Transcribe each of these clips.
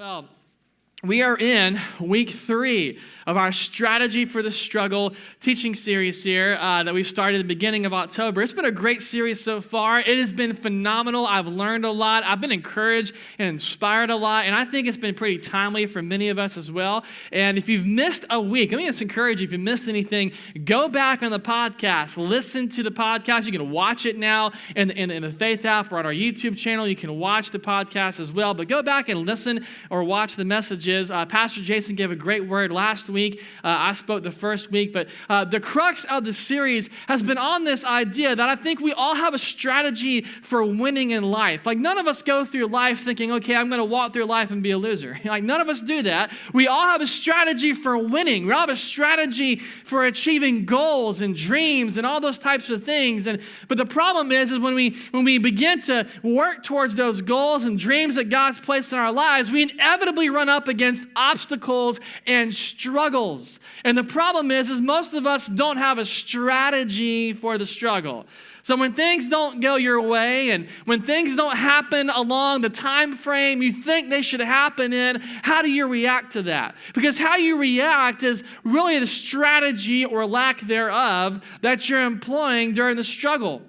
Well, we are in week 3 of our Strategy for the Struggle teaching series here that we started at the beginning of October. It's been a great series so far. It has been phenomenal. I've learned a lot. I've been encouraged and inspired a lot, and I think it's been pretty timely for many of us as well. And if you've missed a week, let me just encourage you, if you missed anything, go back on the podcast. Listen to the podcast. You can watch it now in the Faith app or on our YouTube channel. You can watch the podcast as well, but go back and listen or watch the messages. Pastor Jason gave a great word last week. I spoke the first week, but the crux of the series has been on this idea that I think we all have a strategy for winning in life. Like, none of us go through life thinking, okay, I'm going to walk through life and be a loser. Like, none of us do that. We all have a strategy for winning. We all have a strategy for achieving goals and dreams and all those types of things. But the problem is when we begin to work towards those goals and dreams that God's placed in our lives, we inevitably run up against obstacles and struggles. And the problem is most of us don't have a strategy for the struggle. So when things don't go your way and when things don't happen along the time frame you think they should happen in, how do you react to that? Because how you react is really the strategy or lack thereof that you're employing during the struggle.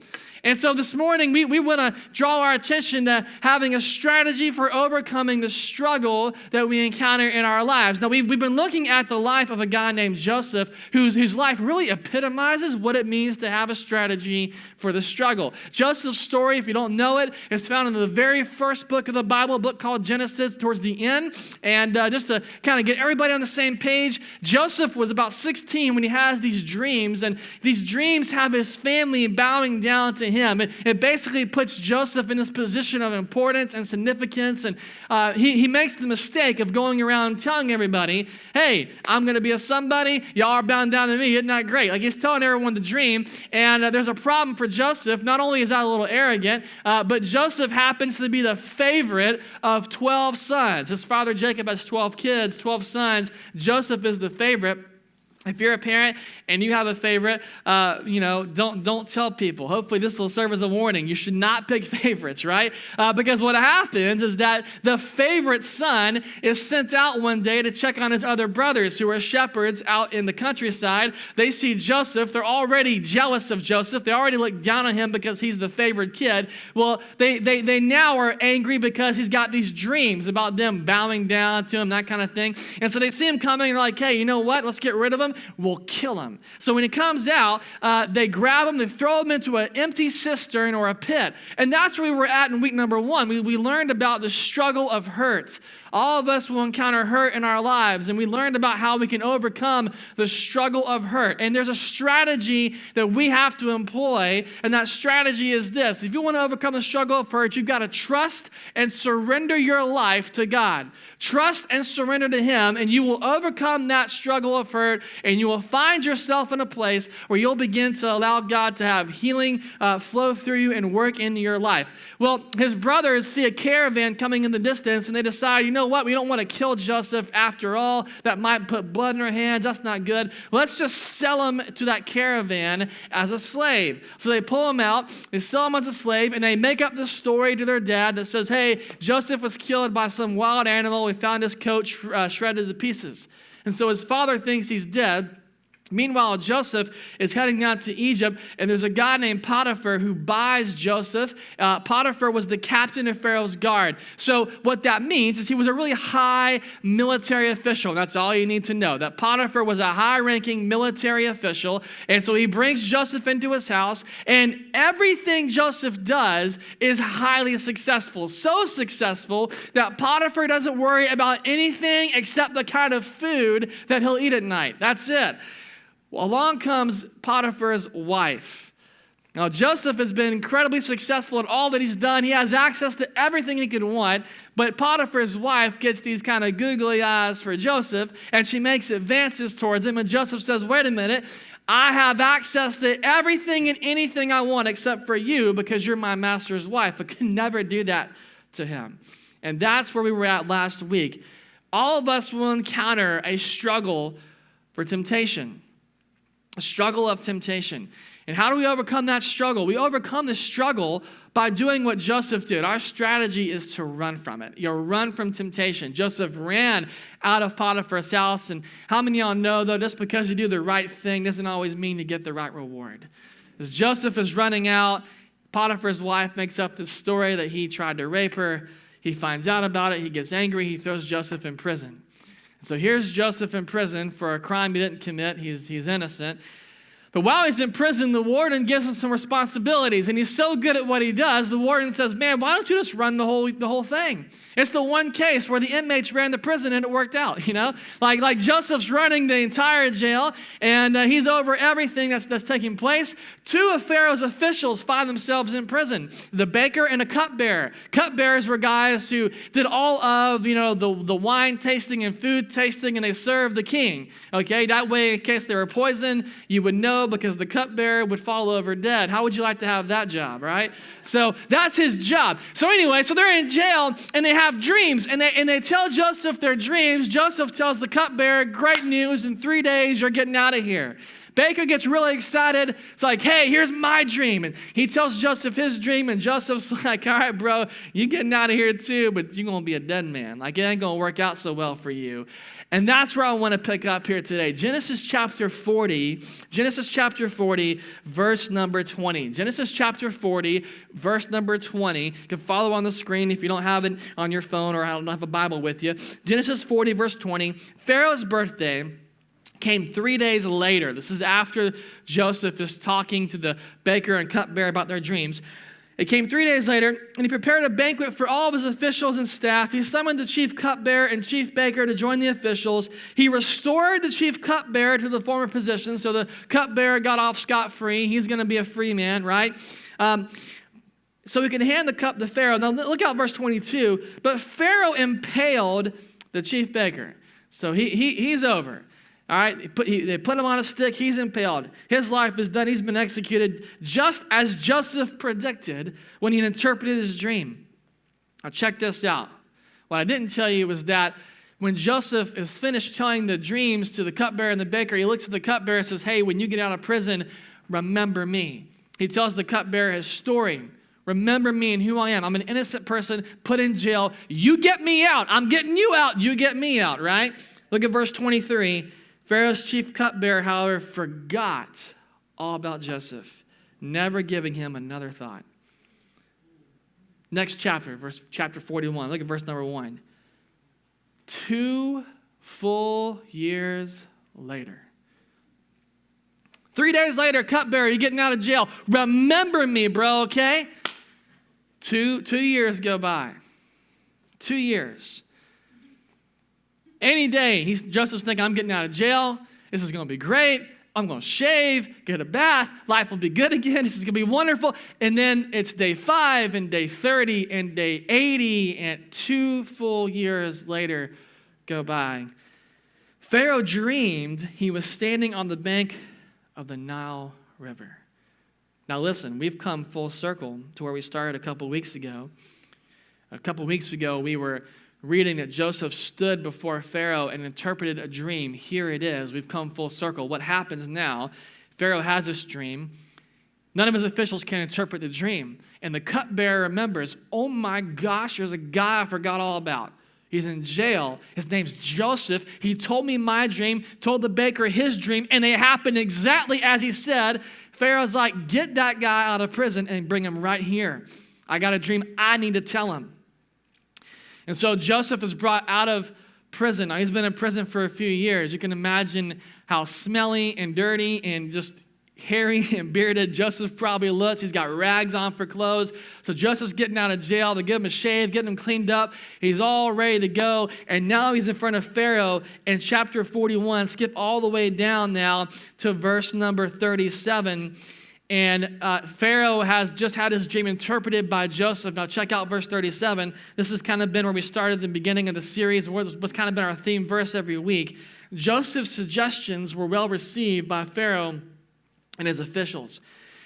And so this morning, we want to draw our attention to having a strategy for overcoming the struggle that we encounter in our lives. Now, we've been looking at the life of a guy named Joseph, whose life really epitomizes what it means to have a strategy for the struggle. Joseph's story, if you don't know it, is found in the very first book of the Bible, a book called Genesis, towards the end. And just to kind of get everybody on the same page, Joseph was about 16 when he has these dreams, and these dreams have his family bowing down to him. It basically puts Joseph in this position of importance and significance, and he makes the mistake of going around telling everybody, hey, I'm going to be a somebody, y'all are bound down to me, isn't that great? Like, he's telling everyone the dream, and there's a problem for Joseph. Not only is that a little arrogant, but Joseph happens to be the favorite of 12 sons. His father Jacob has 12 kids, 12 sons. Joseph is the favorite. If you're a parent and you have a favorite, don't tell people. Hopefully this will serve as a warning. You should not pick favorites, right? Because what happens is that the favorite son is sent out one day to check on his other brothers who are shepherds out in the countryside. They see Joseph. They're already jealous of Joseph. They already look down on him because he's the favored kid. Well, they now are angry because he's got these dreams about them bowing down to him, that kind of thing. And so they see him coming and they're like, hey, you know what? Let's get rid of him. Will kill him. So when he comes out, they grab him, they throw him into an empty cistern or a pit. And that's where we were at in week number 1. We learned about the struggle of hurt. All of us will encounter hurt in our lives, and we learned about how we can overcome the struggle of hurt. And there's a strategy that we have to employ, and that strategy is this. If you want to overcome the struggle of hurt, you've got to trust and surrender your life to God. Trust and surrender to Him, and you will overcome that struggle of hurt, and you will find yourself in a place where you'll begin to allow God to have healing flow through you and work into your life. Well, his brothers see a caravan coming in the distance, and they decide, you know what? We don't want to kill Joseph after all. That might put blood in our hands. That's not good. Let's just sell him to that caravan as a slave. So they pull him out, they sell him as a slave, and they make up this story to their dad that says, hey, Joseph was killed by some wild animal. We found his coat shredded to pieces. And so his father thinks he's dead. Meanwhile, Joseph is heading out to Egypt, and there's a guy named Potiphar who buys Joseph. Potiphar was the captain of Pharaoh's guard. So what that means is he was a really high military official. That's all you need to know, that Potiphar was a high-ranking military official. And so he brings Joseph into his house, and everything Joseph does is highly successful. So successful that Potiphar doesn't worry about anything except the kind of food that he'll eat at night. That's it. Along comes Potiphar's wife. Now, Joseph has been incredibly successful at all that he's done. He has access to everything he could want, but Potiphar's wife gets these kind of googly eyes for Joseph, and she makes advances towards him, and Joseph says, wait a minute, I have access to everything and anything I want except for you because you're my master's wife. I could never do that to him. And that's where we were at last week. All of us will encounter a struggle for temptation. A struggle of temptation. And how do we overcome that struggle? We overcome the struggle by doing what Joseph did. Our strategy is to run from it. You run from temptation. Joseph ran out of Potiphar's house. And how many of y'all know, though, just because you do the right thing doesn't always mean you get the right reward? As Joseph is running out, Potiphar's wife makes up this story that he tried to rape her. He finds out about it. He gets angry. He throws Joseph in prison. So here's Joseph in prison for a crime he didn't commit. He's innocent. But while he's in prison, the warden gives him some responsibilities, and he's so good at what he does, the warden says, man, why don't you just run the whole thing? It's the one case where the inmates ran the prison and it worked out, you know? Like Joseph's running the entire jail, and he's over everything that's taking place. Two of Pharaoh's officials find themselves in prison, the baker and a cupbearer. Cupbearers were guys who did all of, the wine tasting and food tasting, and they served the king, okay? That way, in case they were poisoned, you would know because the cupbearer would fall over dead. How would you like to have that job, right? So that's his job. So anyway, so they're in jail, and they have dreams, and they tell Joseph their dreams. Joseph tells the cupbearer, great news, in 3 days you're getting out of here. Baker gets really excited. It's like, hey, here's my dream. And he tells Joseph his dream, and Joseph's like, all right, bro, you getting out of here too, but you're going to be a dead man. Like, it ain't going to work out so well for you. And that's where I want to pick up here today. Genesis chapter 40, verse number 20. Genesis chapter 40, verse number 20. You can follow on the screen if you don't have it on your phone or don't have a Bible with you. Genesis 40, verse 20. Pharaoh's birthday came 3 days later. This is after Joseph is talking to the baker and cupbearer about their dreams. It came 3 days later, and he prepared a banquet for all of his officials and staff. He summoned the chief cupbearer and chief baker to join the officials. He restored the chief cupbearer to the former position, so the cupbearer got off scot-free. He's going to be a free man, right? So he can hand the cup to Pharaoh. Now look out verse 22. But Pharaoh impaled the chief baker. So he's over. All right, they put him on a stick. He's impaled. His life is done. He's been executed just as Joseph predicted when he interpreted his dream. Now check this out. What I didn't tell you was that when Joseph is finished telling the dreams to the cupbearer and the baker, he looks at the cupbearer and says, hey, when you get out of prison, remember me. He tells the cupbearer his story. Remember me and who I am. I'm an innocent person put in jail. You get me out. I'm getting you out. You get me out, right? Look at verse 23. Pharaoh's chief cupbearer, however, forgot all about Joseph, never giving him another thought. Next chapter, chapter 41. Look at verse number 1. 2 full years later. 3 days later, cupbearer, you're getting out of jail. Remember me, bro, okay? 2 years go by. 2 years. Any day, Joseph's thinking, I'm getting out of jail. This is going to be great. I'm going to shave, get a bath. Life will be good again. This is going to be wonderful. And then it's day 5 and day 30 and day 80, and 2 full years later go by. Pharaoh dreamed he was standing on the bank of the Nile River. Now listen, we've come full circle to where we started a couple weeks ago. A couple weeks ago, we were reading that Joseph stood before Pharaoh and interpreted a dream. Here it is. We've come full circle. What happens now? Pharaoh has this dream. None of his officials can interpret the dream. And the cupbearer remembers, oh my gosh, there's a guy I forgot all about. He's in jail. His name's Joseph. He told me my dream, told the baker his dream, and it happened exactly as he said. Pharaoh's like, get that guy out of prison and bring him right here. I got a dream I need to tell him. And so Joseph is brought out of prison. Now, he's been in prison for a few years. You can imagine how smelly and dirty and just hairy and bearded Joseph probably looks. He's got rags on for clothes. So Joseph's getting out of jail. They give him a shave, getting him cleaned up. He's all ready to go. And now he's in front of Pharaoh in chapter 41. Skip all the way down now to verse number 37. And Pharaoh has just had his dream interpreted by Joseph. Now check out verse 37. This has kind of been where we started the beginning of the series, what's kind of been our theme verse every week. Joseph's suggestions were well received by Pharaoh and his officials.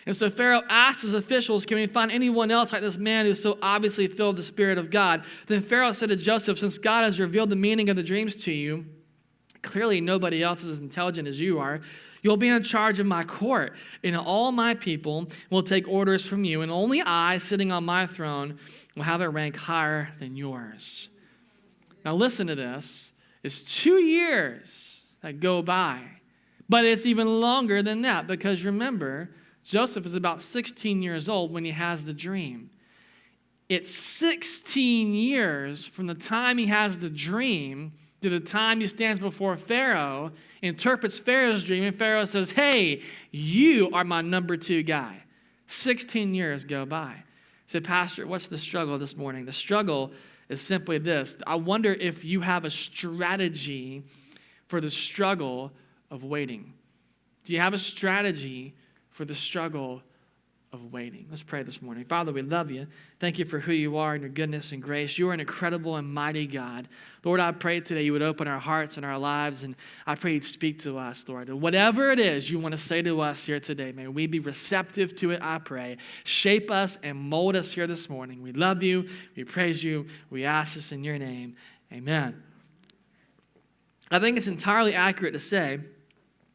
And so Pharaoh asked his officials, can we find anyone else like this man who's so obviously filled with the Spirit of God? Then Pharaoh said to Joseph, since God has revealed the meaning of the dreams to you, clearly nobody else is as intelligent as you are. You'll be in charge of my court, and all my people will take orders from you, and only I, sitting on my throne, will have a rank higher than yours. Now listen to this. It's 2 years that go by, but it's even longer than that, because remember, Joseph is about 16 years old when he has the dream. It's 16 years from the time he has the dream to the time he stands before Pharaoh, interprets Pharaoh's dream, and Pharaoh says, hey, you are my number 2 guy. 16 years go by. I said, Pastor, what's the struggle this morning? The struggle is simply this. I wonder if you have a strategy for the struggle of waiting. Do you have a strategy for the struggle of waiting? Let's pray this morning. Father, we love you. Thank you for who you are and your goodness and grace. You are an incredible and mighty God. Lord, I pray today you would open our hearts and our lives, and I pray you'd speak to us, Lord. And whatever it is you want to say to us here today, may we be receptive to it, I pray. Shape us and mold us here this morning. We love you. We praise you. We ask this in your name. Amen. I think it's entirely accurate to say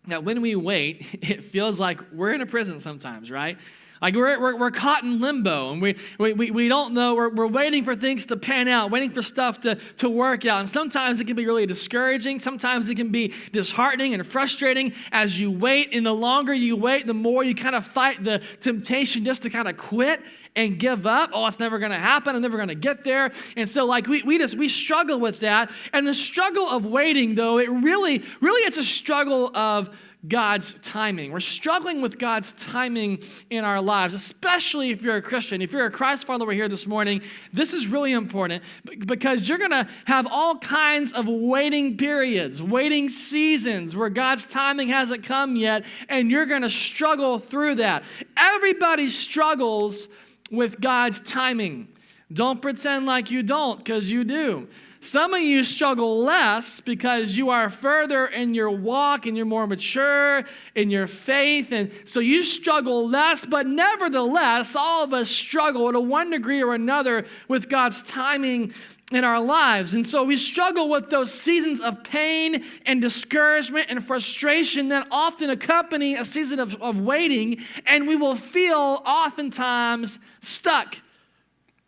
that when we wait, it feels like we're in a prison sometimes, right? Like we're caught in limbo, and we don't know. We're waiting for things to pan out, waiting for stuff to work out. And sometimes it can be really discouraging. Sometimes it can be disheartening and frustrating as you wait. And the longer you wait, the more you kind of fight the temptation just to kind of quit and give up. Oh, it's never going to happen. I'm never going to get there. And so like we struggle with that. And the struggle of waiting, though, it really it's a struggle of God's timing. We're struggling with God's timing in our lives, especially if you're a Christian. If you're a Christ follower here this morning, this is really important because you're going to have all kinds of waiting periods, waiting seasons where God's timing hasn't come yet, and you're going to struggle through that. Everybody struggles with God's timing. Don't pretend like you don't, because you do. Some of you struggle less because you are further in your walk and you're more mature in your faith. And so you struggle less, but nevertheless, all of us struggle to one degree or another with God's timing in our lives. And so we struggle with those seasons of pain and discouragement and frustration that often accompany a season of waiting, and we will feel oftentimes stuck,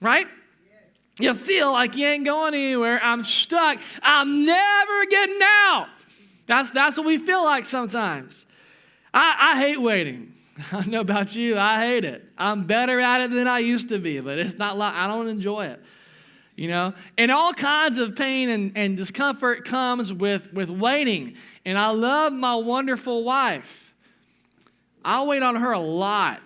right? You feel like you ain't going anywhere. I'm stuck. I'm never getting out. That's what we feel like sometimes. I hate waiting. I don't know about you. I hate it. I'm better at it than I used to be, but it's not like I don't enjoy it. You know? And all kinds of pain and discomfort comes with waiting. And I love my wonderful wife. I wait on her a lot.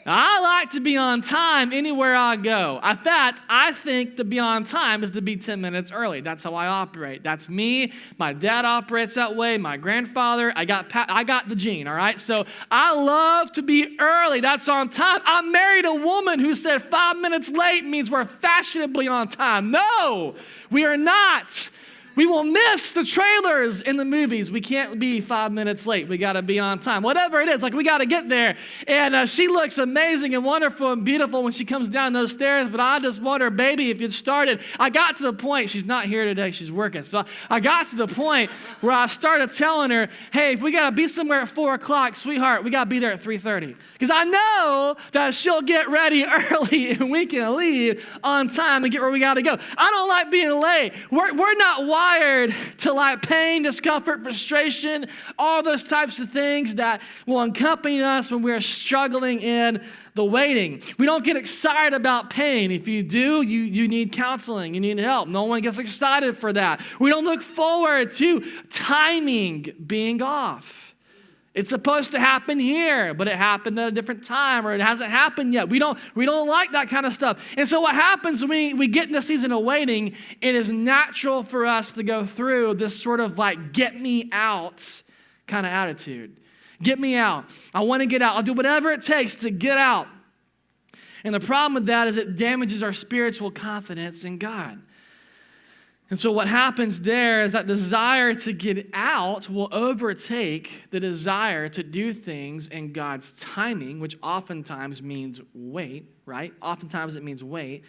I like to be on time anywhere I go. In fact, I think to be on time is to be 10 minutes early. That's how I operate. That's me. My dad operates that way. My grandfather. I got the gene, all right? So I love to be early. That's on time. I married a woman who said 5 minutes late means we're fashionably on time. No, we are not. We will miss the trailers in the movies. We can't be 5 minutes late. We got to be on time. Whatever it is, like we got to get there. And she looks amazing and wonderful and beautiful when she comes down those stairs. But I just wonder, baby, if you'd started. I got to the point. She's not here today. She's working. So I got to the point where I started telling her, hey, if we got to be somewhere at 4 o'clock, sweetheart, we got to be there at 3:30. Because I know that she'll get ready early and we can leave on time and get where we got to go. I don't like being late. We're not wired to like pain, discomfort, frustration, all those types of things that will accompany us when we're struggling in the waiting. We don't get excited about pain. If you do, you need counseling. You need help. No one gets excited for that. We don't look forward to timing being off. It's supposed to happen here, but it happened at a different time, or it hasn't happened yet. We don't like that kind of stuff. And so what happens when we get in the season of waiting, it is natural for us to go through this sort of like get me out kind of attitude. Get me out. I want to get out. I'll do whatever it takes to get out. And the problem with that is it damages our spiritual confidence in God. And so what happens there is that desire to get out will overtake the desire to do things in God's timing, which oftentimes means wait, right? Oftentimes it means wait.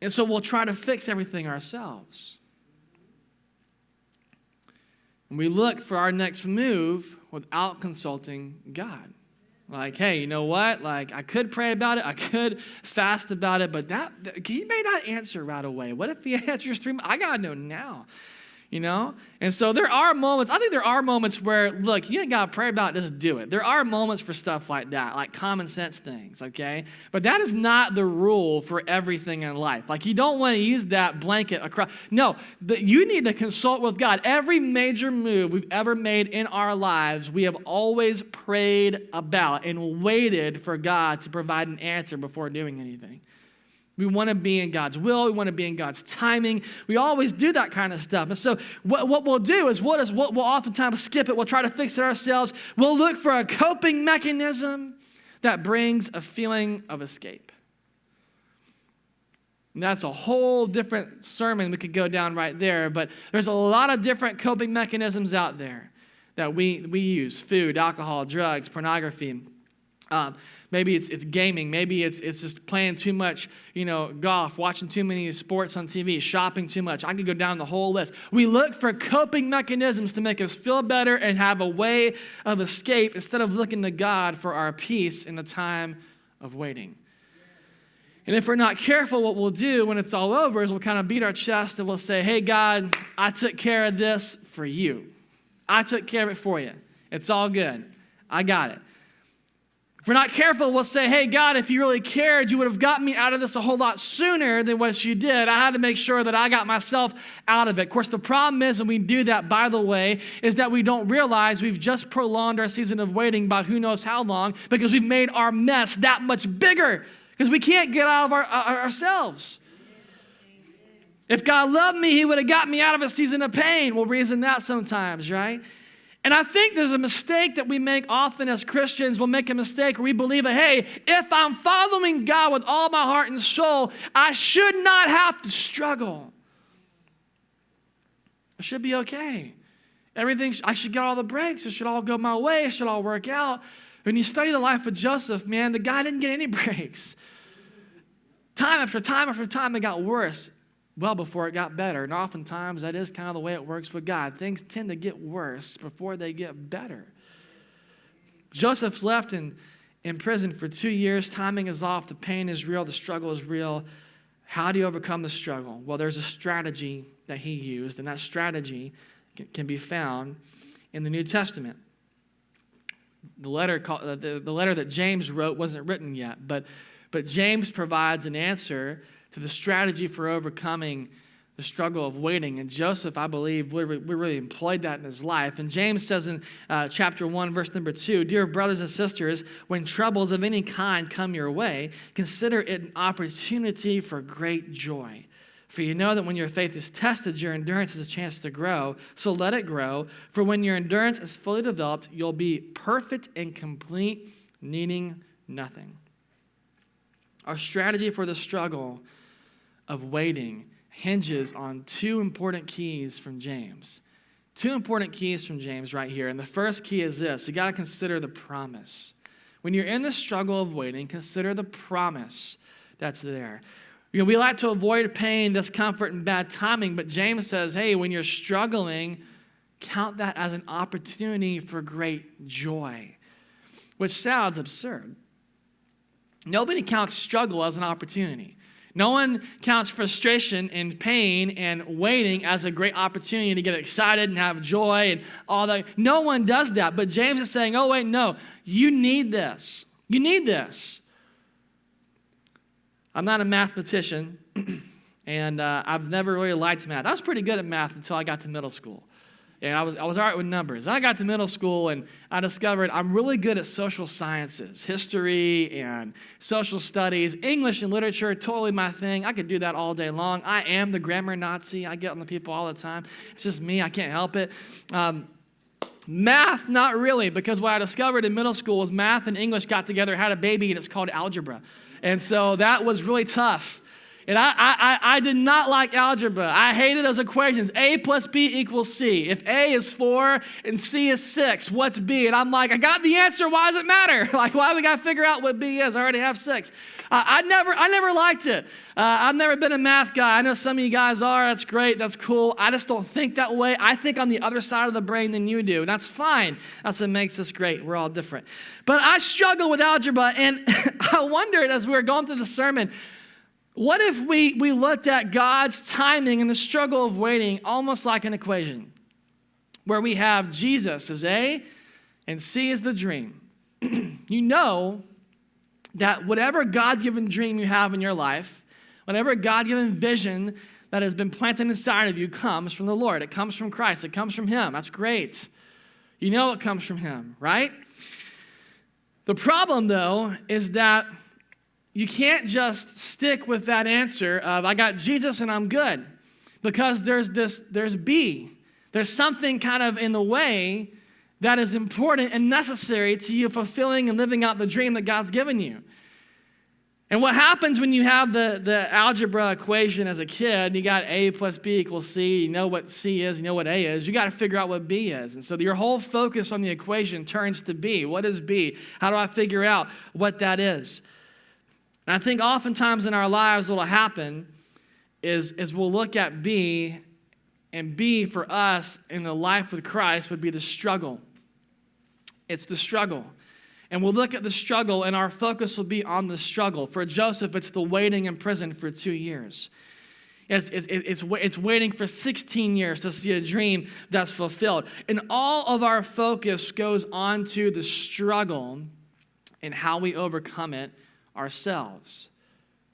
And so we'll try to fix everything ourselves. We look for our next move without consulting God. Like, hey, you know what? Like, I could pray about it. I could fast about it, but he may not answer right away. What if he answers 3 months? I got to know now. And so there are moments, I think there are moments where, look, you ain't got to pray about it, just do it. There are moments for stuff like that, like common sense things, okay? But that is not the rule for everything in life. Like, you don't want to use that blanket across. No, you need to consult with God. Every major move we've ever made in our lives, we have always prayed about and waited for God to provide an answer before doing anything. We want to be in God's will. We want to be in God's timing. We always do that kind of stuff. And so what we'll do is we'll oftentimes skip it. We'll try to fix it ourselves. We'll look for a coping mechanism that brings a feeling of escape. And that's a whole different sermon we could go down right there. But there's a lot of different coping mechanisms out there that we use. Food, alcohol, drugs, pornography. Maybe it's gaming. Maybe it's just playing too much, golf, watching too many sports on TV, shopping too much. I could go down the whole list. We look for coping mechanisms to make us feel better and have a way of escape instead of looking to God for our peace in the time of waiting. And if we're not careful, what we'll do when it's all over is we'll kind of beat our chest and we'll say, hey, God, I took care of this for you. I took care of it for you. It's all good. I got it. If we're not careful, we'll say, hey, God, if you really cared, you would have gotten me out of this a whole lot sooner than what you did. I had to make sure that I got myself out of it. Of course, the problem is when we do that, by the way, is that we don't realize we've just prolonged our season of waiting by who knows how long because we've made our mess that much bigger because we can't get out of ourselves. If God loved me, he would have got me out of a season of pain. We'll reason that sometimes, right? And I think there's a mistake that we make often as Christians. We'll make a mistake where we believe that, hey, if I'm following God with all my heart and soul, I should not have to struggle. I should be okay. I should get all the breaks. It should all go my way. It should all work out. When you study the life of Joseph, man, the guy didn't get any breaks. Time after time after time, it got worse. Well, before it got better. And oftentimes, that is kind of the way it works with God. Things tend to get worse before they get better. Joseph's left in prison for 2 years. Timing is off. The pain is real. The struggle is real. How do you overcome the struggle? Well, there's a strategy that he used, and that strategy can be found in the New Testament. The letter that James wrote wasn't written yet, but James provides an answer to the strategy for overcoming the struggle of waiting. And Joseph, I believe, we really employed that in his life. And James says in chapter 1, verse number 2, dear brothers and sisters, when troubles of any kind come your way, consider it an opportunity for great joy. For you know that when your faith is tested, your endurance has a chance to grow. So let it grow. For when your endurance is fully developed, you'll be perfect and complete, needing nothing. Our strategy for the struggle of waiting hinges on two important keys from James. Two important keys from James right here. And the first key is this. You got to consider the promise. When you're in the struggle of waiting, consider the promise that's there. We like to avoid pain, discomfort, and bad timing, but James says, hey, when you're struggling, count that as an opportunity for great joy, which sounds absurd. Nobody counts struggle as an opportunity. No one counts frustration and pain and waiting as a great opportunity to get excited and have joy and all that. No one does that. But James is saying, oh, wait, no, you need this. You need this. I'm not a mathematician, and I've never really liked math. I was pretty good at math until I got to middle school. And I was all right with numbers. I got to middle school, and I discovered I'm really good at social sciences, history and social studies. English and literature, totally my thing. I could do that all day long. I am the grammar Nazi. I get on the people all the time. It's just me. I can't help it. Math, not really, because what I discovered in middle school was math and English got together, had a baby, and it's called algebra. And so that was really tough. And I did not like algebra. I hated those equations. A plus B equals C. If A is 4 and C is 6, what's B? And I'm like, I got the answer. Why does it matter? Like, why do we got to figure out what B is? I already have 6. I never liked it. I've never been a math guy. I know some of you guys are. That's great. That's cool. I just don't think that way. I think on the other side of the brain than you do. And that's fine. That's what makes us great. We're all different. But I struggle with algebra. And I wondered as we were going through the sermon, what if we looked at God's timing and the struggle of waiting almost like an equation where we have Jesus as A and C as the dream? You know that whatever God-given dream you have in your life, whatever God-given vision that has been planted inside of you comes from the Lord. It comes from Christ. It comes from Him. That's great. You know it comes from Him, right? The problem, though, is that you can't just stick with that answer of, I got Jesus and I'm good. Because there's B. There's something kind of in the way that is important and necessary to you fulfilling and living out the dream that God's given you. And what happens when you have the algebra equation as a kid, you got A plus B equals C, you know what C is, you know what A is, you got to figure out what B is. And so your whole focus on the equation turns to B. What is B? How do I figure out what that is? And I think oftentimes in our lives what will happen is we'll look at B, and B for us in the life with Christ would be the struggle. It's the struggle. And we'll look at the struggle, and our focus will be on the struggle. For Joseph, it's the waiting in prison for 2 years. It's waiting for 16 years to see a dream that's fulfilled. And all of our focus goes on to the struggle and how we overcome it ourselves,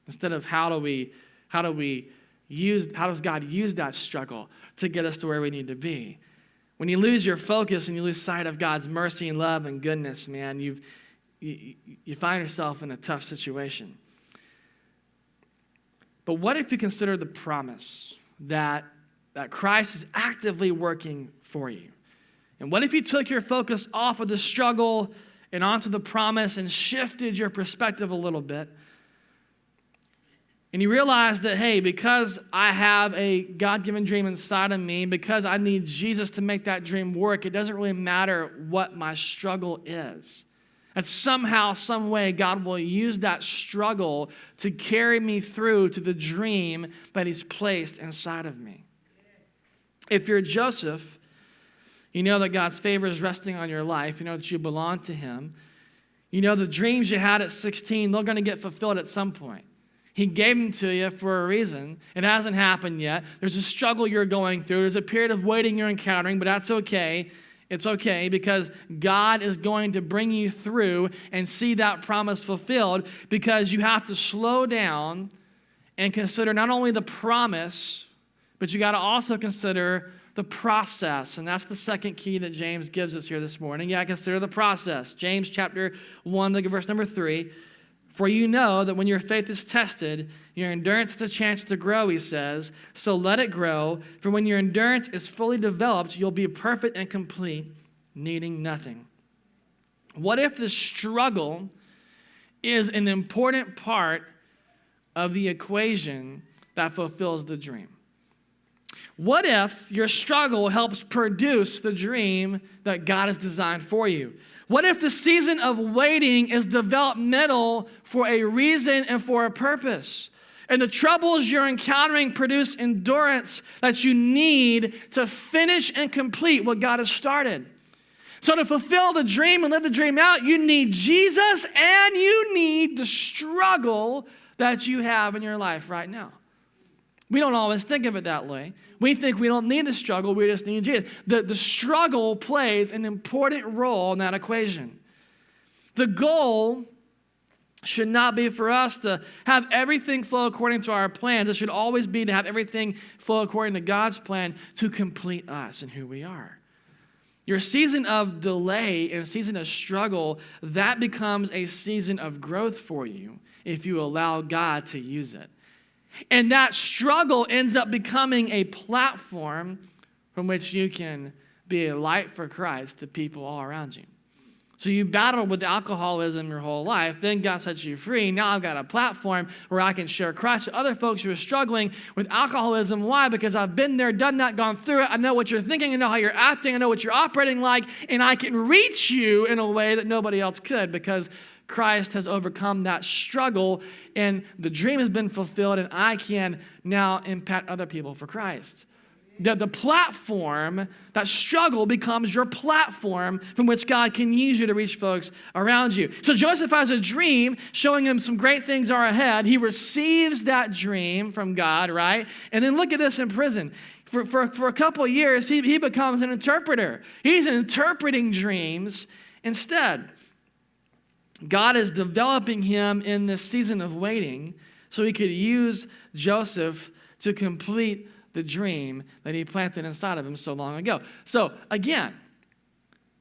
instead of how does God use that struggle to get us to where we need to be. When you lose your focus and you lose sight of God's mercy and love and goodness, man, you find yourself in a tough situation. But what if you consider the promise that Christ is actively working for you? And what if you took your focus off of the struggle and onto the promise and shifted your perspective a little bit? And you realize that, hey, because I have a God-given dream inside of me, because I need Jesus to make that dream work, it doesn't really matter what my struggle is. And somehow, some way, God will use that struggle to carry me through to the dream that He's placed inside of me. If you're Joseph, you know that God's favor is resting on your life. You know that you belong to Him. You know the dreams you had at 16, they're going to get fulfilled at some point. He gave them to you for a reason. It hasn't happened yet. There's a struggle you're going through. There's a period of waiting you're encountering, but that's okay. It's okay because God is going to bring you through and see that promise fulfilled, because you have to slow down and consider not only the promise, but you got to also consider the process. And that's the second key that James gives us here this morning. Yeah, consider the process. James chapter 1, look at verse number 3. For you know that when your faith is tested, your endurance has a chance to grow, he says. So let it grow. For when your endurance is fully developed, you'll be perfect and complete, needing nothing. What if the struggle is an important part of the equation that fulfills the dream? What if your struggle helps produce the dream that God has designed for you? What if the season of waiting is developmental for a reason and for a purpose? And the troubles you're encountering produce endurance that you need to finish and complete what God has started. So to fulfill the dream and live the dream out, you need Jesus and you need the struggle that you have in your life right now. We don't always think of it that way. We think we don't need the struggle, we just need Jesus. The struggle plays an important role in that equation. The goal should not be for us to have everything flow according to our plans. It should always be to have everything flow according to God's plan to complete us and who we are. Your season of delay and season of struggle, that becomes a season of growth for you if you allow God to use it. And that struggle ends up becoming a platform from which you can be a light for Christ to people all around you. So you battled with alcoholism your whole life, then God set you free. Now I've got a platform where I can share Christ with other folks who are struggling with alcoholism. Why? Because I've been there, done that, gone through it. I know what you're thinking. I know how you're acting. I know what you're operating like. And I can reach you in a way that nobody else could because Christ has overcome that struggle and the dream has been fulfilled and I can now impact other people for Christ. The platform, that struggle becomes your platform from which God can use you to reach folks around you. So Joseph has a dream showing him some great things are ahead. He receives that dream from God, right? And then look at this in prison. For a couple of years, he becomes an interpreter. He's interpreting dreams instead. God is developing him in this season of waiting so he could use Joseph to complete the dream that he planted inside of him so long ago. So again,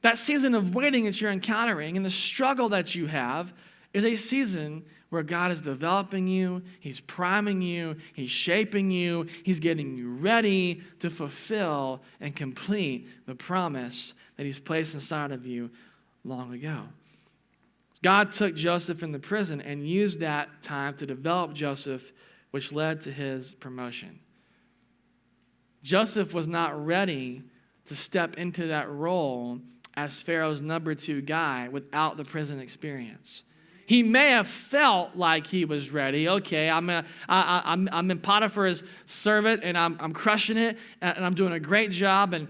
that season of waiting that you're encountering and the struggle that you have is a season where God is developing you, he's priming you, he's shaping you, he's getting you ready to fulfill and complete the promise that he's placed inside of you long ago. God took Joseph in the prison and used that time to develop Joseph, which led to his promotion. Joseph was not ready to step into that role as Pharaoh's number 2 guy without the prison experience. He may have felt like he was ready. Okay, I'm in Potiphar's servant and I'm crushing it and I'm doing a great job and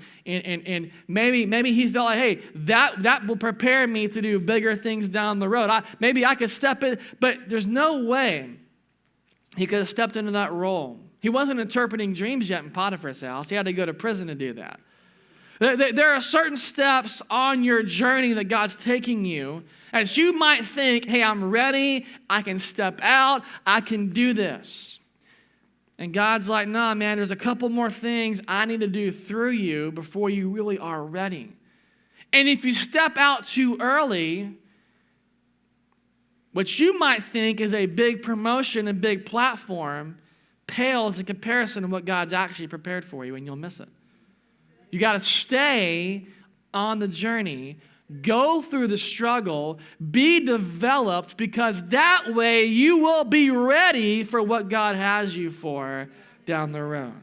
maybe he felt like, hey, that will prepare me to do bigger things down the road. Maybe I could step in, but there's no way he could have stepped into that role. He wasn't interpreting dreams yet in Potiphar's house. He had to go to prison to do that. There are certain steps on your journey that God's taking you as you might think, hey, I'm ready. I can step out. I can do this. And God's like, nah, man, there's a couple more things I need to do through you before you really are ready. And if you step out too early, what you might think is a big promotion and big platform pales in comparison to what God's actually prepared for you, and you'll miss it. You got to stay on the journey, go through the struggle, be developed, because that way you will be ready for what God has you for down the road.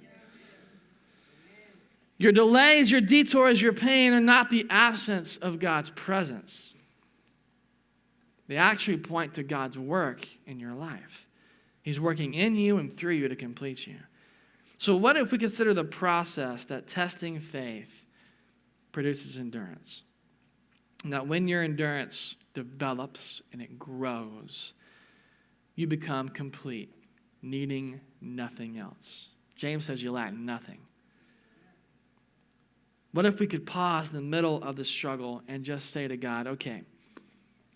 Your delays, your detours, your pain are not the absence of God's presence. They actually point to God's work in your life. He's working in you and through you to complete you. So what if we consider the process that testing faith produces endurance? And that when your endurance develops and it grows, you become complete, needing nothing else. James says you lack nothing. What if we could pause in the middle of the struggle and just say to God, okay,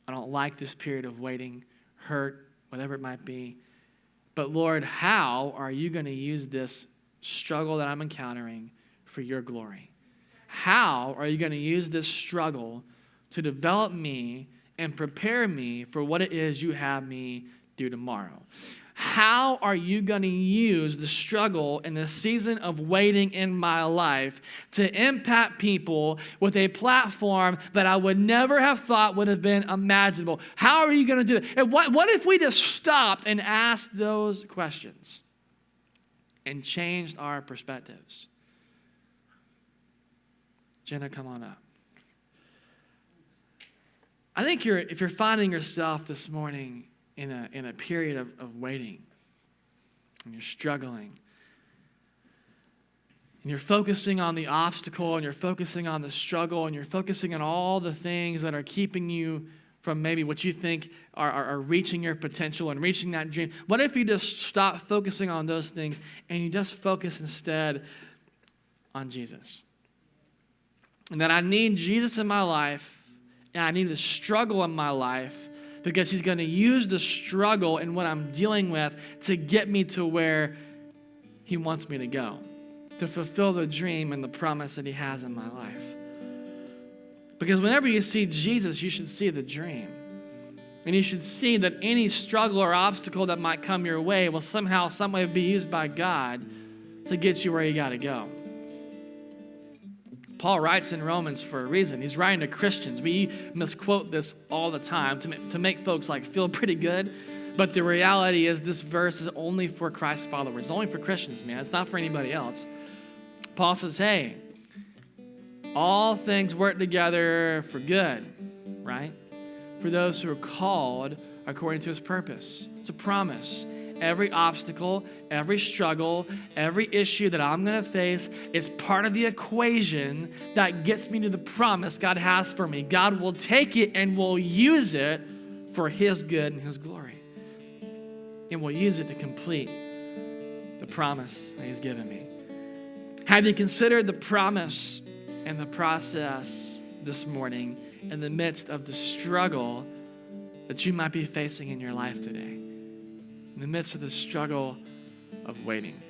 I don't like this period of waiting, hurt, whatever it might be. But Lord, how are you going to use this struggle that I'm encountering for your glory? How are you going to use this struggle to develop me and prepare me for what it is you have me do tomorrow? How are you going to use the struggle and the season of waiting in my life to impact people with a platform that I would never have thought would have been imaginable? How are you going to do it? And what if we just stopped and asked those questions and changed our perspectives? Jenna, come on up. I think if you're finding yourself this morning in a period of waiting, and you're struggling, and you're focusing on the obstacle, and you're focusing on the struggle, and you're focusing on all the things that are keeping you from maybe what you think are reaching your potential and reaching that dream. What if you just stop focusing on those things and you just focus instead on Jesus? And that I need Jesus in my life, and I need the struggle in my life, because he's going to use the struggle and what I'm dealing with to get me to where he wants me to go, to fulfill the dream and the promise that he has in my life. Because whenever you see Jesus, you should see the dream. And you should see that any struggle or obstacle that might come your way will somehow, some way be used by God to get you where you got to go. Paul writes in Romans for a reason. He's writing to Christians. We misquote this all the time to make folks feel pretty good. But the reality is this verse is only for Christ followers. It's only for Christians, man. It's not for anybody else. Paul says, hey, all things work together for good, right? For those who are called according to his purpose. It's a promise. Every obstacle, every struggle, every issue that I'm going to face is part of the equation that gets me to the promise God has for me. God will take it and will use it for his good and his glory. And will use it to complete the promise that he's given me. Have you considered the promise and the process this morning in the midst of the struggle that you might be facing in your life today? In the midst of the struggle of waiting.